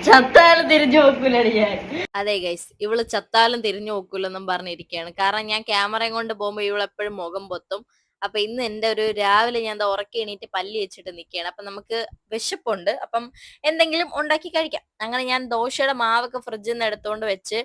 ചത്താലും തിരിഞ്ഞു നോക്കൂലടി ഞാൻ. അതെ ഗൈസ്, ഇവള് ചത്താലും തിരിഞ്ഞു നോക്കൂലെന്നും പറഞ്ഞിരിക്കുകയാണ്. കാരണം ഞാൻ ക്യാമറയും കൊണ്ട് പോകുമ്പോ ഇവളെപ്പോഴും മുഖം പൊത്തും. അപ്പൊ ഇന്ന് എന്റെ ഒരു രാവിലെ ഞാൻ ഉറക്കി എണീറ്റ് പല്ലി വെച്ചിട്ട് നിൽക്കുകയാണ്. അപ്പൊ നമുക്ക് വിശപ്പുണ്ട്, അപ്പം എന്തെങ്കിലും ഉണ്ടാക്കി കഴിക്കാം. അങ്ങനെ ഞാൻ ദോശയുടെ മാവൊക്കെ ഫ്രിഡ്ജിൽ നിന്ന് എടുത്തുകൊണ്ട് വെച്ച്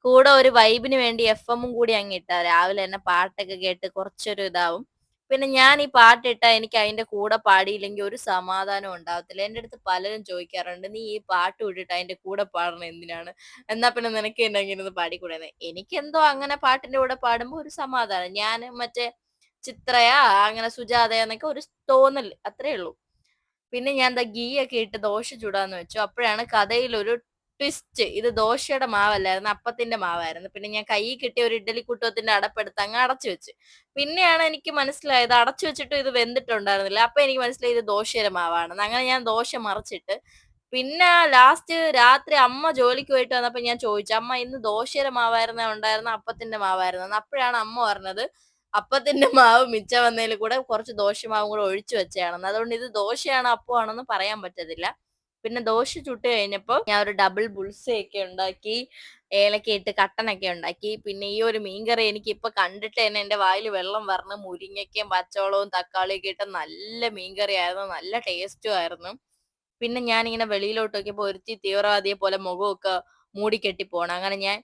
കൂടെ ഒരു വൈബിന് വേണ്ടി എഫ് എമ്മും കൂടി അങ്ങിട്ട രാവിലെ തന്നെ പാട്ടൊക്കെ കേട്ട് കുറച്ചൊരു ഇതാവും. പിന്നെ ഞാൻ ഈ പാട്ടിട്ടാ എനിക്ക് അതിന്റെ കൂടെ പാടിയില്ലെങ്കിൽ ഒരു സമാധാനം ഉണ്ടാവത്തില്ല. എന്റെ അടുത്ത് പലരും ചോദിക്കാറുണ്ട്, നീ ഈ പാട്ട് വിട്ടിട്ട് അതിന്റെ കൂടെ പാടണം എന്തിനാണ്, എന്നാ പിന്നെ നിനക്ക് എന്നെ ഇങ്ങനെ ഒന്ന് പാടിക്കൂടെന്ന്. എനിക്കെന്തോ അങ്ങനെ പാട്ടിന്റെ കൂടെ പാടുമ്പോ ഒരു സമാധാനം. ഞാൻ മറ്റേ ചിത്രയാ അങ്ങനെ സുജാതയാ എന്നൊക്കെ ഒരു തോന്നൽ, അത്രേ ഉള്ളൂ. പിന്നെ ഞാൻ എന്താ ഗീ ഒക്കെ ഇട്ട് ദോശ ചുടാന്ന് വെച്ചു. അപ്പോഴാണ് കഥയിലൊരു ട്വിസ്റ്റ്. ഇത് ദോശയുടെ മാവല്ലായിരുന്നു, അപ്പത്തിന്റെ മാവായിരുന്നു. പിന്നെ ഞാൻ കൈ കിട്ടിയ ഒരു ഇഡ്ഡലി കുട്ടകത്തിന്റെ അടപ്പെടുത്ത് അങ്ങ് അടച്ചു വെച്ച്. പിന്നെയാണ് എനിക്ക് മനസ്സിലായത് അടച്ചു വെച്ചിട്ട് ഇത് വെന്തിട്ടുണ്ടായിരുന്നില്ല. അപ്പൊ എനിക്ക് മനസ്സിലായി ഇത് ദോശയുടെ മാവാണെന്ന്. അങ്ങനെ ഞാൻ ദോശ മറിച്ചിട്ട് പിന്നെ ലാസ്റ്റ് രാത്രി അമ്മ ജോലിക്ക് പോയിട്ട് വന്നപ്പോ ഞാൻ ചോദിച്ചു, അമ്മ ഇന്ന് ദോശയുടെ മാവായിരുന്ന ഉണ്ടായിരുന്ന അപ്പത്തിന്റെ മാവായിരുന്നു. അപ്പോഴാണ് അമ്മ പറഞ്ഞത് അപ്പത്തിന്റെ മാവ് മിച്ചം വന്നതിൽ കൂടെ കുറച്ച് ദോശമാവും കൂടെ ഒഴിച്ചു വെച്ചതാണെന്ന്. അതുകൊണ്ട് ഇത് ദോശയാണോ അപ്പമാണോന്ന് പറയാൻ പറ്റത്തില്ല. പിന്നെ ദോശ ചുട്ട് കഴിഞ്ഞപ്പോ ഞാൻ ഒരു ഡബിൾ ബുൾസയൊക്കെ ഉണ്ടാക്കി, ഏലക്ക ഇട്ട് കട്ടനൊക്കെ ഉണ്ടാക്കി. പിന്നെ ഈ ഒരു മീൻകറി എനിക്ക് ഇപ്പൊ കണ്ടിട്ട് തന്നെ എന്റെ വായിൽ വെള്ളം വരണം. മുരിങ്ങയ്ക്കയും പച്ചവളവും തക്കാളിയും ഒക്കെ ഇട്ട് നല്ല മീൻകറി ആയിരുന്നു, നല്ല ടേസ്റ്റും ആയിരുന്നു. പിന്നെ ഞാനിങ്ങനെ വെളിയിലോട്ട് നോക്കിയപ്പോ ഒരുത്തി തീവ്രവാദിയെ പോലെ മുഖമൊക്കെ മൂടിക്കെട്ടി പോണം. അങ്ങനെ ഞാൻ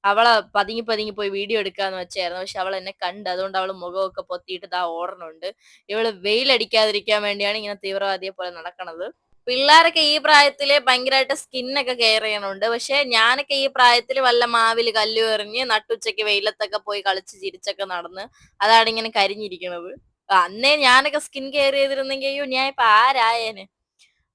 അവളെ പതുങ്ങി പതുങ്ങി പോയി വീഡിയോ എടുക്കാന്ന് വെച്ചായിരുന്നു. പക്ഷെ അവൾ എന്നെ കണ്ട്, അതുകൊണ്ട് അവള് മുഖമൊക്കെ പൊത്തിയിട്ട് ദാ ഓടണുണ്ട്. ഇവള് വെയിലടിക്കാതിരിക്കാൻ വേണ്ടിയാണ് ഇങ്ങനെ തീവ്രവാദിയെ പോലെ നടക്കണത്. പിള്ളേരൊക്കെ ഈ പ്രായത്തില് ഭയങ്കരമായിട്ട് സ്കിന്നൊക്കെ കെയർ ചെയ്യണുണ്ട്. പക്ഷെ ഞാനൊക്കെ ഈ പ്രായത്തില് വല്ല മാവില് കല്ല് എറിഞ്ഞ് നട്ടുച്ചയ്ക്ക് വെയിലത്തൊക്കെ പോയി കളിച്ച് ചിരിച്ചൊക്കെ നടന്ന് അതാണ് ഇങ്ങനെ കരിഞ്ഞിരിക്കണത്. അന്നേ ഞാനൊക്കെ സ്കിൻ കെയർ ചെയ്തിരുന്നെങ്കിൽ അയ്യോ ഞാൻ ഇപ്പൊ ആരായേനെ.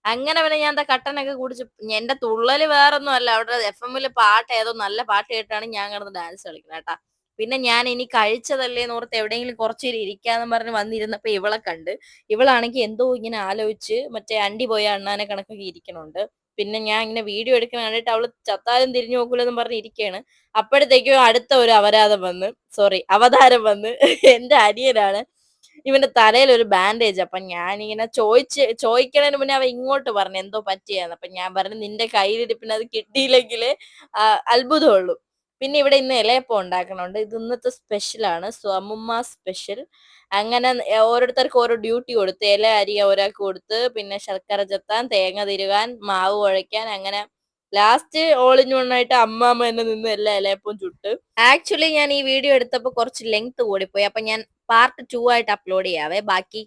അങ്ങനെ പിന്നെ ഞാൻ എന്താ കട്ടനൊക്കെ കുടിച്ച് എന്റെ തുള്ളല് വേറൊന്നും അല്ല, അവിടെ എഫ് എമ്മില് പാട്ട് ഏതോ നല്ല പാട്ട് കേട്ടാണ് ഞാൻ കിടന്ന് ഡാൻസ് കളിക്കുന്നത് കേട്ടാ. പിന്നെ ഞാൻ ഇനി കഴിച്ചതല്ലേന്ന് ഓർത്ത് എവിടെയെങ്കിലും കുറച്ചേരം ഇരിക്കാന്ന് പറഞ്ഞ് വന്നിരുന്നപ്പോ ഇവളെ കണ്ട്. ഇവളാണെങ്കിൽ എന്തോ ഇങ്ങനെ ആലോചിച്ച് മറ്റേ അണ്ടി പോയ അണ്ണാനെ കണക്കൊക്കെ ഇരിക്കണുണ്ട്. പിന്നെ ഞാൻ ഇങ്ങനെ വീഡിയോ എടുക്കുന്ന കണ്ടിട്ട് അവള് ചത്താലും തിരിഞ്ഞു നോക്കൂലെന്ന് പറഞ്ഞ് ഇരിക്കുകയാണ്. അപ്പോഴത്തേക്കും അടുത്ത ഒരു അവതാരം വന്ന് എന്റെ അനിയനാണ്. ഇവന്റെ തലയിൽ ഒരു ബാൻഡേജ്. അപ്പൊ ഞാനിങ്ങനെ ചോദിക്കണതിന് മുന്നേ അവ ഇങ്ങോട്ട് പറഞ്ഞു എന്തോ പറ്റിയാന്ന്. അപ്പൊ ഞാൻ പറഞ്ഞു നിന്റെ കയ്യിലിരിപ്പിന് അത് കിട്ടിയില്ലെങ്കിൽ അത്ഭുതമുള്ളൂ. പിന്നെ ഇവിടെ ഇന്ന് ഇലയപ്പം ഉണ്ടാക്കണുണ്ട്. ഇത് ഇന്നത്തെ സ്പെഷ്യലാണ്, അമ്മുമ്മ സ്പെഷ്യൽ. അങ്ങനെ ഓരോരുത്തർക്ക് ഓരോ ഡ്യൂട്ടി കൊടുത്ത്, ഇല അരിയ ഒരാൾക്ക് കൊടുത്ത്, പിന്നെ ശർക്കര ചെത്താൻ, തേങ്ങ തിരുകാൻ, മാവ് കുഴയ്ക്കാൻ, അങ്ങനെ ലാസ്റ്റ് ഓൾ ഇൻ വൺ ആയിട്ട് അമ്മാമ്മ എന്നെ നിന്ന് എല്ലാ ഇലയപ്പവും ചുട്ട്. ആക്ച്വലി ഞാൻ ഈ വീഡിയോ എടുത്തപ്പോൾ കുറച്ച് ലെങ്ത് കൂടിപ്പോയി. അപ്പൊ ഞാൻ പാർട്ട് 2 ആയിട്ട് അപ്ലോഡ് ചെയ്യാവേ ബാക്കി.